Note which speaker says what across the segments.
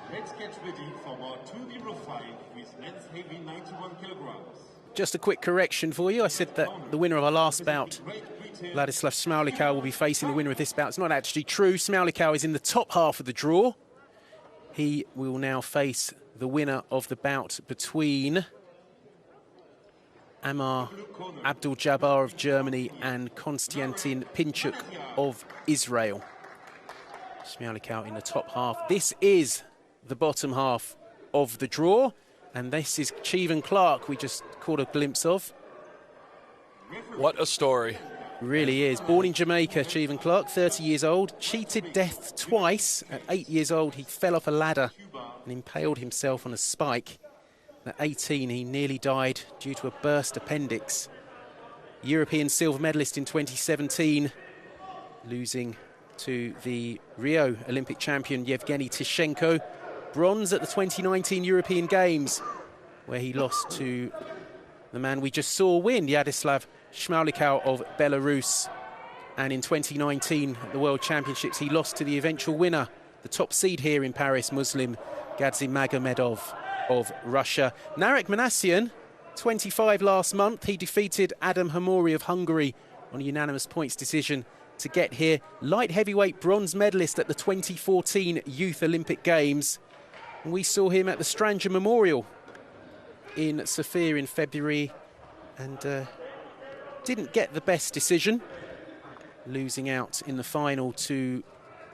Speaker 1: Let's get ready for our 205 with men's heavy 91 kilograms.
Speaker 2: Just a quick correction for you. I said that the winner of our last bout, Vladislav Smaulikau, will be facing the winner of this bout. It's not actually true. Smaulikau is in the top half of the draw. He will now face the winner of the bout between Amar Abdul-Jabbar of Germany and Konstantin Pinchuk of Israel. Smaulikau in the top half. This is the bottom half of the draw, and this is Cheavon Clarke we just caught a glimpse of.
Speaker 3: What a story.
Speaker 2: Really is. Born in Jamaica, Cheavon Clarke, 30 years old, cheated death twice. At 8 years old, he fell off a ladder and impaled himself on a spike. At 18, he nearly died due to a burst appendix. European silver medalist in 2017, losing to the Rio Olympic champion Yevgeny Tishenko. Bronze at the 2019 European Games, where he lost to the man we just saw win, Vladislav Smaulikau of Belarus. And in 2019 at the World Championships, he lost to the eventual winner, the top seed here in Paris, Muslim Gadzim Magomedov of Russia. Narek Manasyan, 25 last month. He defeated Adam Hamori of Hungary on a unanimous points decision to get here. Light heavyweight bronze medalist at the 2014 Youth Olympic Games. And we saw him at the Stranger Memorial in Sofia in February and didn't get the best decision, losing out in the final to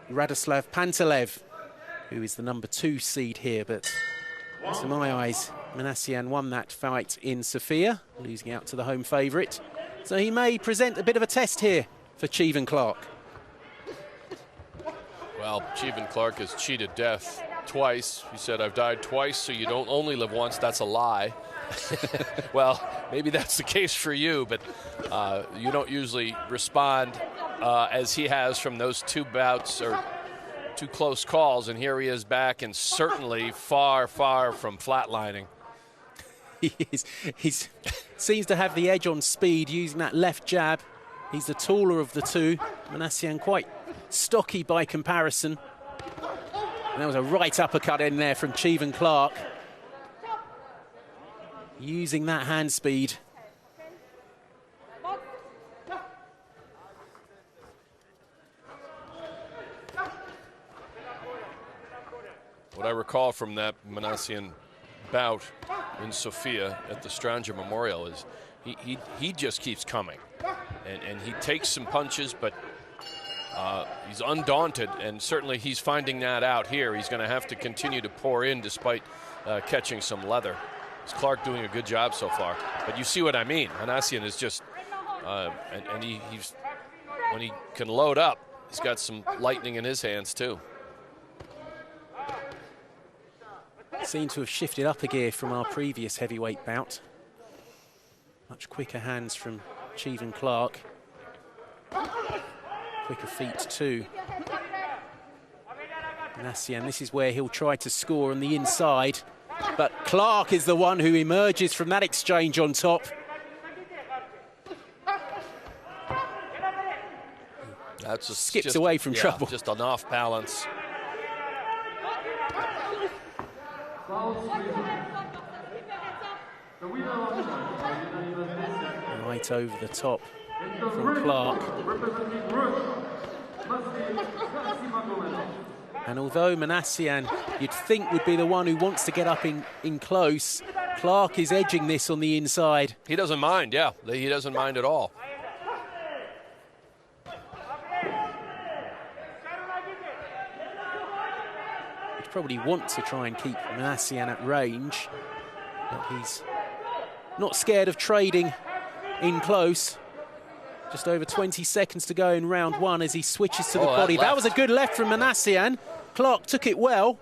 Speaker 2: Radoslav Pantelev, who is the number 2 seed here. But to my eyes, Manasyan won that fight in Sofia, losing out to the home favourite. So he may present a bit of a test here for Cheavon Clarke.
Speaker 3: Well, Cheavon Clarke has cheated death twice. He said, I've died twice, so you don't only live once. That's a lie. Well, maybe that's the case for you, but you don't usually respond as he has from those 2 bouts or 2 close calls, and here he is back and certainly far, far from flatlining.
Speaker 2: He seems to have the edge on speed using that left jab. He's the taller of the 2. Manasyan quite stocky by comparison. And there was a right uppercut in there from Cheavon Clarke, using that hand speed.
Speaker 3: What I recall from that Manasyan bout in Sofia at the Stranger Memorial is he just keeps coming. And he takes some punches, but he's undaunted, and certainly he's finding that out here. He's going to have to continue to pour in despite catching some leather. Is Clarke doing a good job so far? But you see what I mean. Manasyan is just, he's when he can load up, he's got some lightning in his hands too.
Speaker 2: Seem to have shifted up a gear from our previous heavyweight bout. Much quicker hands from Cheavon Clarke. Quicker feet too. Manasyan, this is where he'll try to score on the inside, but Clarke is the one who emerges from that exchange on top.
Speaker 3: That's
Speaker 2: skips away from trouble.
Speaker 3: Just an off balance.
Speaker 2: Right over the top from Clarke. And although Manasyan, you'd think, would be the one who wants to get up in close, Clarke is edging this on the inside.
Speaker 3: He doesn't mind, yeah. He doesn't mind at all.
Speaker 2: He'd probably want to try and keep Manasyan at range, but he's not scared of trading in close. Just over 20 seconds to go in round 1 as he switches to the body. That was a good left from Manasyan. Clarke took it well.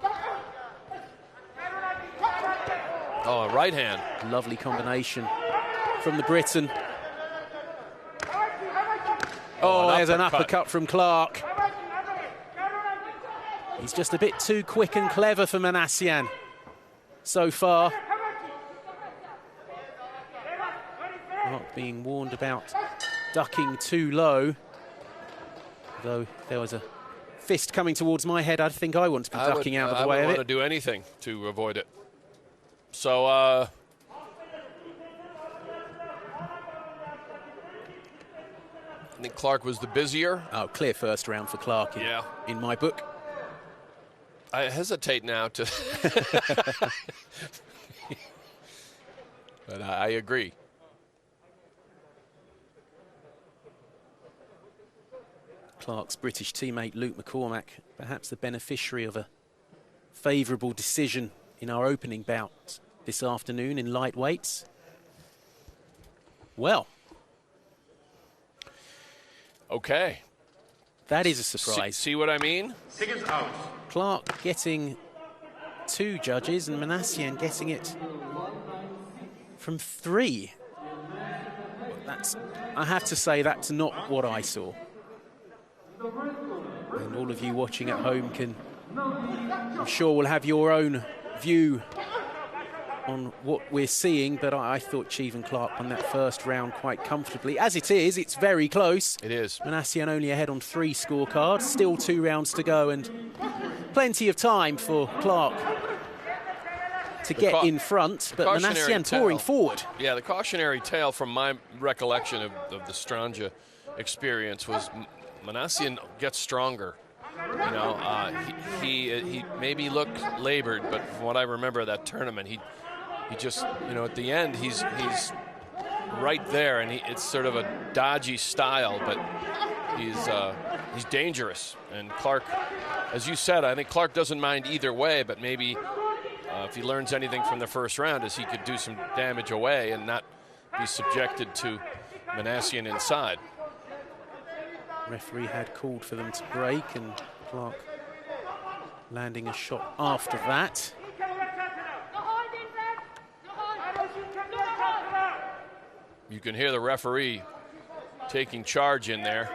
Speaker 3: Oh, a right hand.
Speaker 2: Lovely combination from the Briton. Oh, there's an uppercut from Clarke. He's just a bit too quick and clever for Manasyan so far. Clarke being warned about ducking too low, though there was a fist coming towards my head, I think I want to be ducking out of the way of it.
Speaker 3: I would want to do anything to avoid it. So, I think Clarke was the busier.
Speaker 2: Oh, clear first round for Clarke in my book.
Speaker 3: I hesitate now to... But I agree.
Speaker 2: Clarke's British teammate Luke McCormack, perhaps the beneficiary of a favourable decision in our opening bout this afternoon in lightweights. Well.
Speaker 3: Okay.
Speaker 2: That is a surprise.
Speaker 3: See what I mean?
Speaker 1: Seconds out.
Speaker 2: Clarke getting 2 judges and Manasyan getting it from 3. I have to say, that's not what I saw. And all of you watching at home I'm sure will have your own view on what we're seeing, but I thought Cheavon Clarke won that first round quite comfortably. As it is, it's very close.
Speaker 3: It is.
Speaker 2: Manasyan only ahead on 3 scorecards, still 2 rounds to go, and plenty of time for Clarke to get in front, but Manasyan pouring forward.
Speaker 3: Yeah, the cautionary tale from my recollection of the Stranja experience was Manasyan gets stronger. You know, he maybe looked labored, but from what I remember of that tournament, he just, you know, at the end he's right there, and it's sort of a dodgy style, but he's dangerous. And Clarke, as you said, I think Clarke doesn't mind either way, but maybe if he learns anything from the first round, is he could do some damage away and not be subjected to Manasyan inside.
Speaker 2: Referee had called for them to break, and Clarke landing a shot after that.
Speaker 3: You can hear the referee taking charge in there.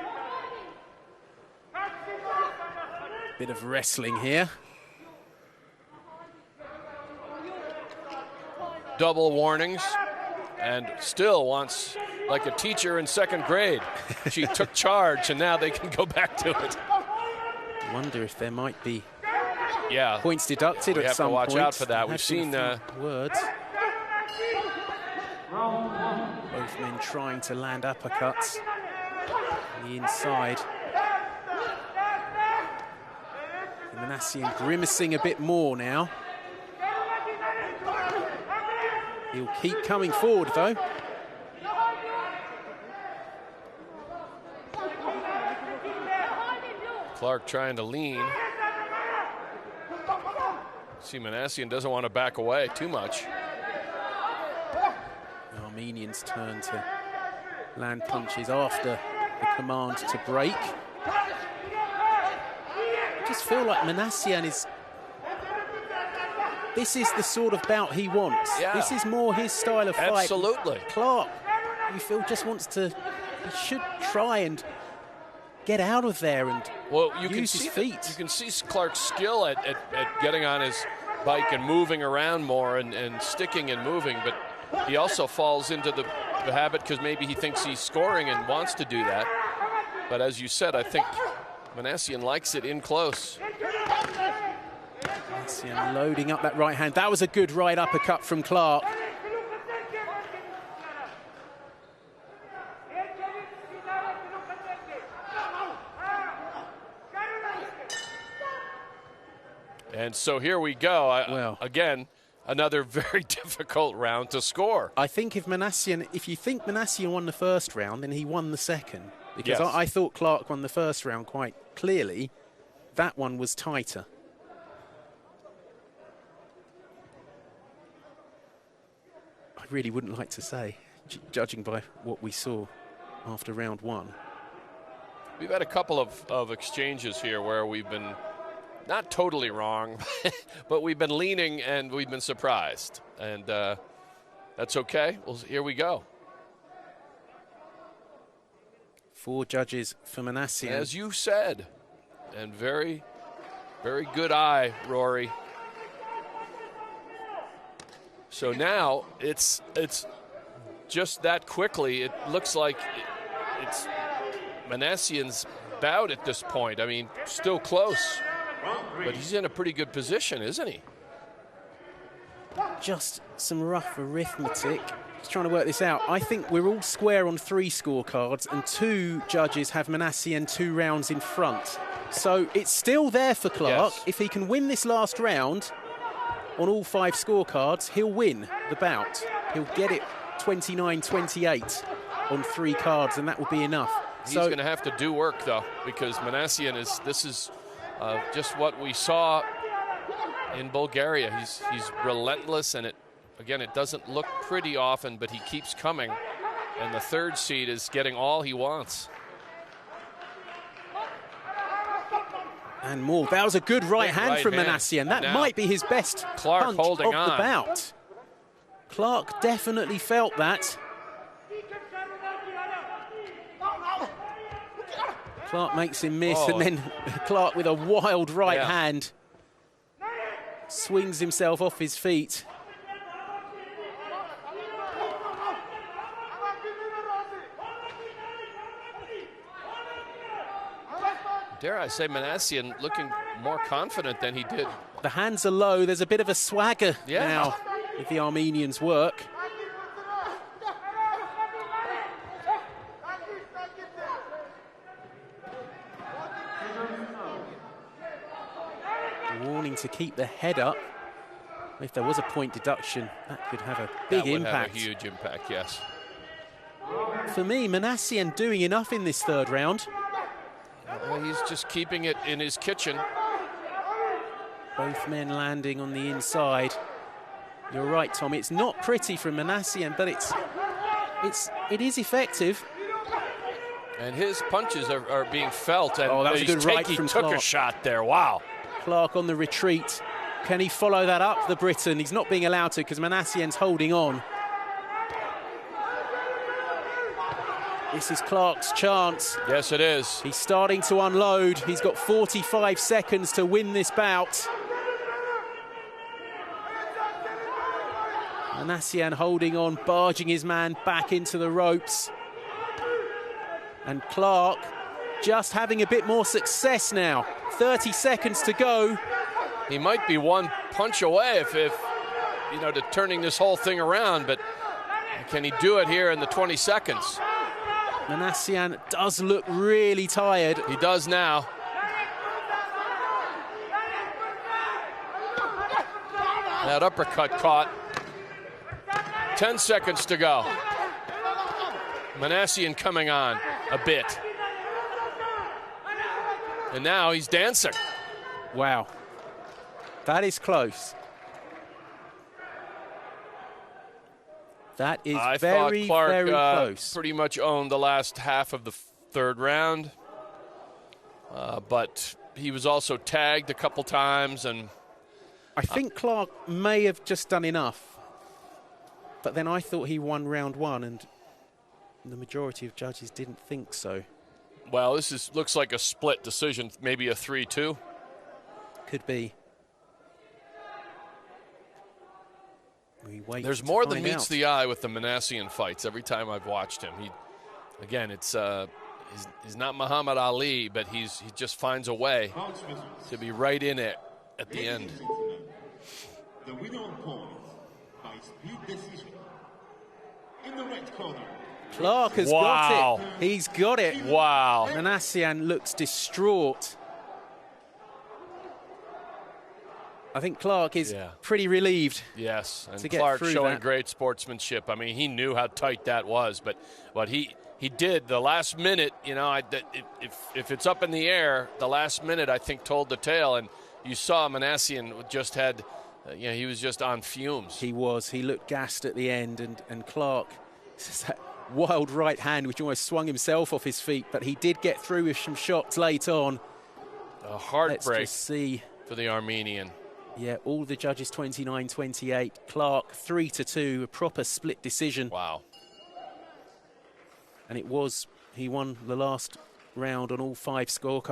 Speaker 2: Bit of wrestling here.
Speaker 3: Double warnings, and still wants, like a teacher in 2nd grade. She took charge, and now they can go back to it.
Speaker 2: I wonder if there might be points deducted
Speaker 3: we
Speaker 2: at some point.
Speaker 3: We have to watch out for that. We've seen
Speaker 2: words. Both men trying to land uppercuts on the inside. Manasyan grimacing a bit more now. He'll keep coming forward, though.
Speaker 3: Clarke trying to lean. See, Manasyan doesn't want to back away too much.
Speaker 2: The Armenians turn to land punches after the command to break. I just feel like Manasyan is... This is the sort of bout he wants.
Speaker 3: Yeah.
Speaker 2: This is more his style of fight.
Speaker 3: Absolutely.
Speaker 2: Clarke, you feel, just wants to... He should try and get out of there and use his feet.
Speaker 3: You can see Clarke's skill at getting on his bike and moving around more and sticking and moving, but he also falls into the habit because maybe he thinks he's scoring and wants to do that. But as you said, I think Manasyan likes it in close.
Speaker 2: Manasyan loading up that right hand. That was a good right uppercut from Clarke.
Speaker 3: And so here we go. Again, another very difficult round to score.
Speaker 2: I think if you think Manasyan won the first round, then he won the second. Because
Speaker 3: yes.
Speaker 2: I thought Clarke won the first round quite clearly. That one was tighter. I really wouldn't like to say, judging by what we saw after round 1.
Speaker 3: We've had a couple of exchanges here where we've been not totally wrong, but we've been leaning and we've been surprised. And that's okay. Well, here we go.
Speaker 2: 4 judges for Manasyan.
Speaker 3: As you said, and very, very good eye, Rory. So now it's just that quickly. It looks like it's Manasyan's bout at this point. I mean, still close, but he's in a pretty good position, isn't he?
Speaker 2: Just some rough arithmetic. Just trying to work this out. I think we're all square on 3 scorecards, and 2 judges have Manasyan 2 rounds in front. So it's still there for Clarke.
Speaker 3: Yes.
Speaker 2: If he can win this last round on all 5 scorecards, he'll win the bout. He'll get it 29-28 on 3 cards, and that will be enough.
Speaker 3: He's going to have to do work, though, because Manasyan this is just what we saw in Bulgaria. He's relentless, and it doesn't look pretty often, but he keeps coming, and the 3rd seed is getting all he wants.
Speaker 2: And more. That was a good right hand from Manasyan. That might be his best
Speaker 3: Clarke
Speaker 2: punch
Speaker 3: holding
Speaker 2: of
Speaker 3: on.
Speaker 2: the bout. Clarke definitely felt that. Clarke makes him miss, and then Clarke with a wild right hand swings himself off his feet.
Speaker 3: Dare I say, Manasyan looking more confident than he did.
Speaker 2: The hands are low. There's a bit of a swagger now with the Armenians' work. Warning to keep the head up. If there was a point deduction, that could have a big impact.
Speaker 3: Have a huge impact, yes.
Speaker 2: For me, Manasyan doing enough in this 3rd round.
Speaker 3: He's just keeping it in his kitchen.
Speaker 2: Both men landing on the inside. You're right, Tom. It's not pretty from Manasyan, but it is effective.
Speaker 3: And his punches are being felt. And
Speaker 2: that was a good right from Clarke.
Speaker 3: He took a shot there. Wow.
Speaker 2: Clarke on the retreat. Can he follow that up, the Briton? He's not being allowed to because Manasyan's holding on. This is Clarke's chance.
Speaker 3: Yes, it is.
Speaker 2: He's starting to unload. He's got 45 seconds to win this bout. Manasyan holding on, barging his man back into the ropes. And Clarke just having a bit more success now. 30 seconds to go.
Speaker 3: He might be one punch away if you know, to turning this whole thing around, but can he do it here in the 20 seconds?
Speaker 2: Manasyan does look really tired.
Speaker 3: He does now. That uppercut caught. 10 seconds to go. Manasyan coming on a bit. And now he's dancing.
Speaker 2: Wow. That is close. That is very,
Speaker 3: Clarke,
Speaker 2: very close.
Speaker 3: Pretty much owned the last half of the 3rd round. But he was also tagged a couple times. And
Speaker 2: I think Clarke may have just done enough. But then I thought he won round 1, and the majority of judges didn't think so.
Speaker 3: Well, this looks like a split decision, maybe a 3-2.
Speaker 2: Could be.
Speaker 3: There's more than meets the eye with the Manasyan fights. Every time I've watched him, he's not Muhammad Ali, but he just finds a way to be right in it at the end.
Speaker 1: The winner on points by split decision. In the red corner,
Speaker 2: Clarke has got it. He's got it.
Speaker 3: Wow.
Speaker 2: Manasyan looks distraught. I think Clarke is pretty relieved.
Speaker 3: Yes, and
Speaker 2: to get
Speaker 3: Clarke
Speaker 2: through
Speaker 3: showing
Speaker 2: that.
Speaker 3: great sportsmanship. I mean, he knew how tight that was, but what he did the last minute, you know, if it's up in the air, the last minute I think told the tale, and you saw Manasyan just had, he was just on fumes.
Speaker 2: He was. He looked gassed at the end, and Clarke, that wild right hand which almost swung himself off his feet, but he did get through with some shots late on.
Speaker 3: A heartbreak
Speaker 2: Let's just see.
Speaker 3: for the Armenian.
Speaker 2: Yeah, all the judges 29-28. Clarke 3-2, a proper split decision.
Speaker 3: Wow.
Speaker 2: And he won the last round on all 5 scorecards.